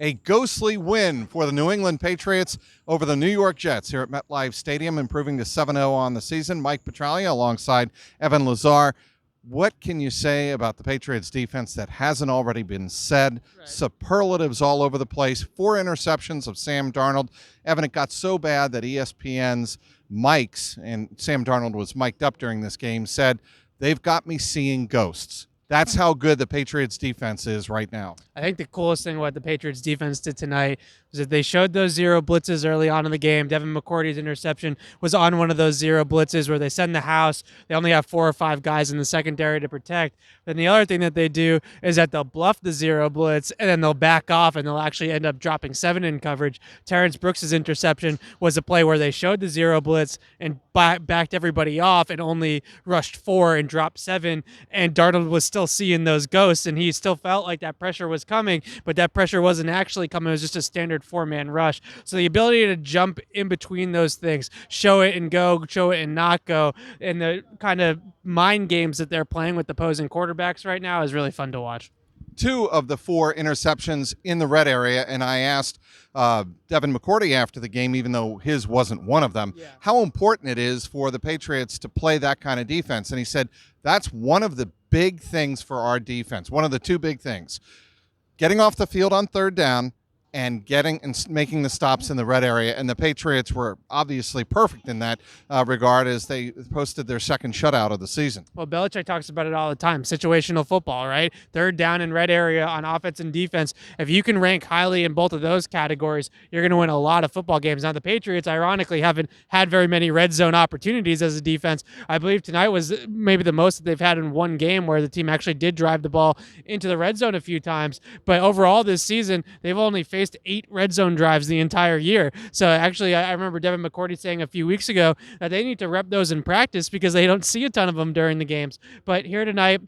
A ghostly win for the New England Patriots over the New York Jets here at MetLife Stadium, improving to 7-0 on the season. Mike Petraglia alongside Evan Lazar. What can you say about the Patriots defense that hasn't already been said? Right. Superlatives all over the place. 4 interceptions of Sam Darnold. Evan, it got so bad that ESPN's mics, and Sam Darnold was mic'd up during this game, said, "They've got me seeing ghosts." That's how good the Patriots defense is right now. I think the coolest thing what the Patriots defense did tonight was that they showed those zero blitzes early on in the game. Devin McCourty's interception was on one of those zero blitzes where they send the house. They only have 4 or 5 guys in the secondary to protect. Then the other thing that they do is that they'll bluff the zero blitz and then they'll back off and they'll actually end up dropping 7 in coverage. Terrence Brooks' interception was a play where they showed the zero blitz and backed everybody off and only rushed 4 and dropped 7. And Darnold was still seeing those ghosts and he still felt like that pressure was coming, but that pressure wasn't actually coming. It was just a standard 4-man rush. So the ability to jump in between those things, show it and go, show it and not go, and the kind of mind games that they're playing with opposing quarterbacks right now is really fun to watch. 2 of the 4 interceptions in the red area, and I asked Devin McCourty after the game, even though his wasn't one of them, how important it is for the Patriots to play that kind of defense. And he said that's one of the big things for our defense, one of the 2 big things. Getting off the field on 3rd down and getting and making the stops in the red area. And the Patriots were obviously perfect in that regard as they posted their 2nd shutout of the season. Well, Belichick talks about it all the time. Situational football, right? 3rd down and red area on offense and defense. If you can rank highly in both of those categories, you're going to win a lot of football games. Now, the Patriots, ironically, haven't had very many red zone opportunities as a defense. I believe tonight was maybe the most that they've had in one game where the team actually did drive the ball into the red zone a few times. But overall this season, they've only faced 8 red zone drives the entire year. So actually, I remember Devin McCourty saying a few weeks ago that they need to rep those in practice because they don't see a ton of them during the games. But here tonight,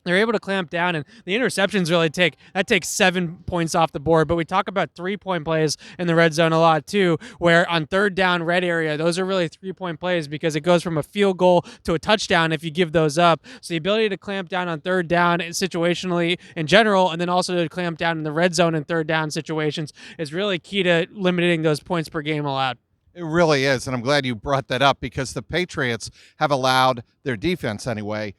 they're able to clamp down, and the interceptions really takes 7 points off the board. But we talk about 3-point plays in the red zone a lot too, where on 3rd down red area, those are really 3-point plays because it goes from a field goal to a touchdown if you give those up. So the ability to clamp down on 3rd down situationally in general, and then also to clamp down in the red zone and 3rd down situations is really key to limiting those points per game allowed. It really is, and I'm glad you brought that up because the Patriots have allowed their defense anyway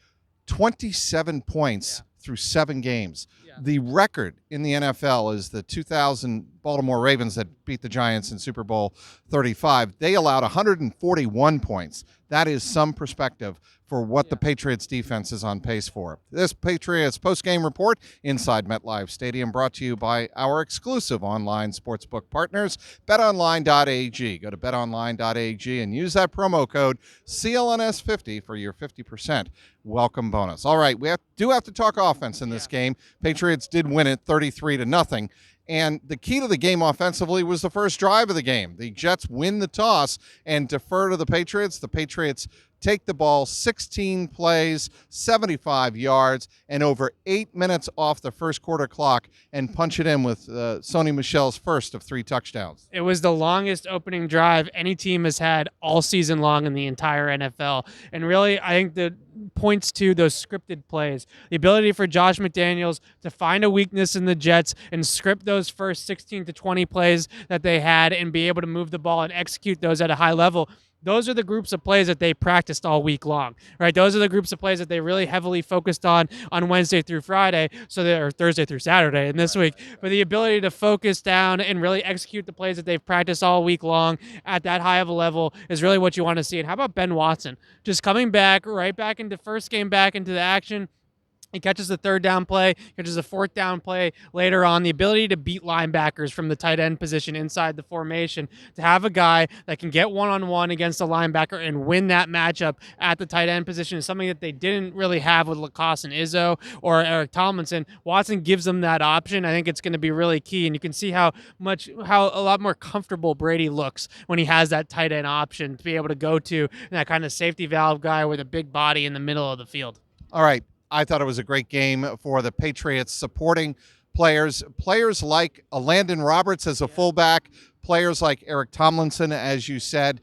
27 points through 7 games. The record in the NFL is the 2000 Baltimore Ravens that beat the Giants in Super Bowl 35. They allowed 141 points. That is some perspective for what the Patriots defense is on pace for. This Patriots post-game report inside MetLife Stadium brought to you by our exclusive online sportsbook partners, betonline.ag. Go to betonline.ag and use that promo code CLNS50 for your 50% welcome bonus. All right, we do have to talk offense in this game. Patriots did win it 33-0. And the key to the game offensively was the first drive of the game. The Jets win the toss and defer to the Patriots. The Patriots take the ball 16 plays, 75 yards, and over 8 minutes off the first quarter clock and punch it in with Sony Michel's first of 3 touchdowns. It was the longest opening drive any team has had all season long in the entire NFL. And really, I think that points to those scripted plays. The ability for Josh McDaniels to find a weakness in the Jets and script those first 16 to 20 plays that they had and be able to move the ball and execute those at a high level. Those are the groups of plays that they practiced all week long, right? Those are the groups of plays that they really heavily focused on Wednesday through Friday, or Thursday through Saturday in this week. But the ability to focus down and really execute the plays that they've practiced all week long at that high of a level is really what you want to see. And how about Ben Watson? Just coming back, right back into first game back into the action. He catches the 3rd down play, catches a 4th down play later on. The ability to beat linebackers from the tight end position inside the formation, to have a guy that can get one-on-one against a linebacker and win that matchup at the tight end position is something that they didn't really have with Lacoste and Izzo or Eric Tomlinson. Watson gives them that option. I think it's going to be really key, and you can see how a lot more comfortable Brady looks when he has that tight end option to be able to go to, and that kind of safety valve guy with a big body in the middle of the field. All right. I thought it was a great game for the Patriots, supporting players like Landon Roberts as a fullback, players like Eric Tomlinson, as you said,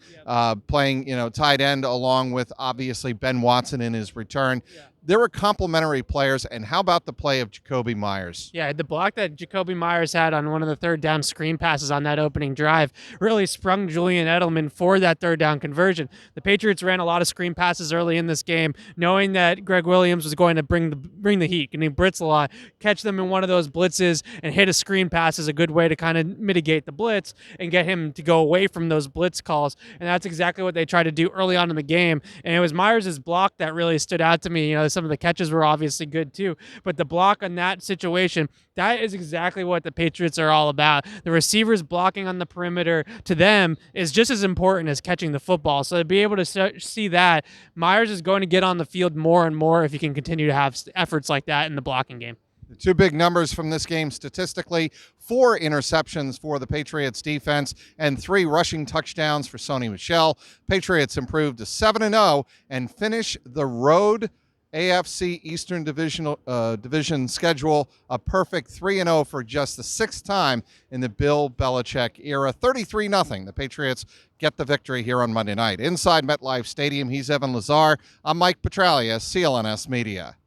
playing tight end along with obviously Ben Watson in his return. there were complementary players. And how about the play of Jacoby Myers? Yeah, the block that Jacoby Myers had on one of the third down screen passes on that opening drive really sprung Julian Edelman for that third down conversion. The Patriots ran a lot of screen passes early in this game, knowing that Greg Williams was going to bring the heat. And he blitz a lot, catch them in one of those blitzes and hit a screen pass is a good way to kind of mitigate the blitz and get him to go away from those blitz calls. And that's exactly what they tried to do early on in the game. And it was Myers' block that really stood out to me. Some of the catches were obviously good too, but the block on that situation, that is exactly what the Patriots are all about. The receivers blocking on the perimeter to them is just as important as catching the football. So to be able to see that, Myers is going to get on the field more and more if he can continue to have efforts like that in the blocking game. The two big numbers from this game statistically: 4 interceptions for the Patriots defense and 3 rushing touchdowns for Sony Michel. Patriots improved to 7-0 and finish the road AFC Eastern Division schedule a perfect 3-0 for just the 6th time in the Bill Belichick era. 33-0. The Patriots get the victory here on Monday night. Inside MetLife Stadium, he's Evan Lazar. I'm Mike Petralia, CLNS Media.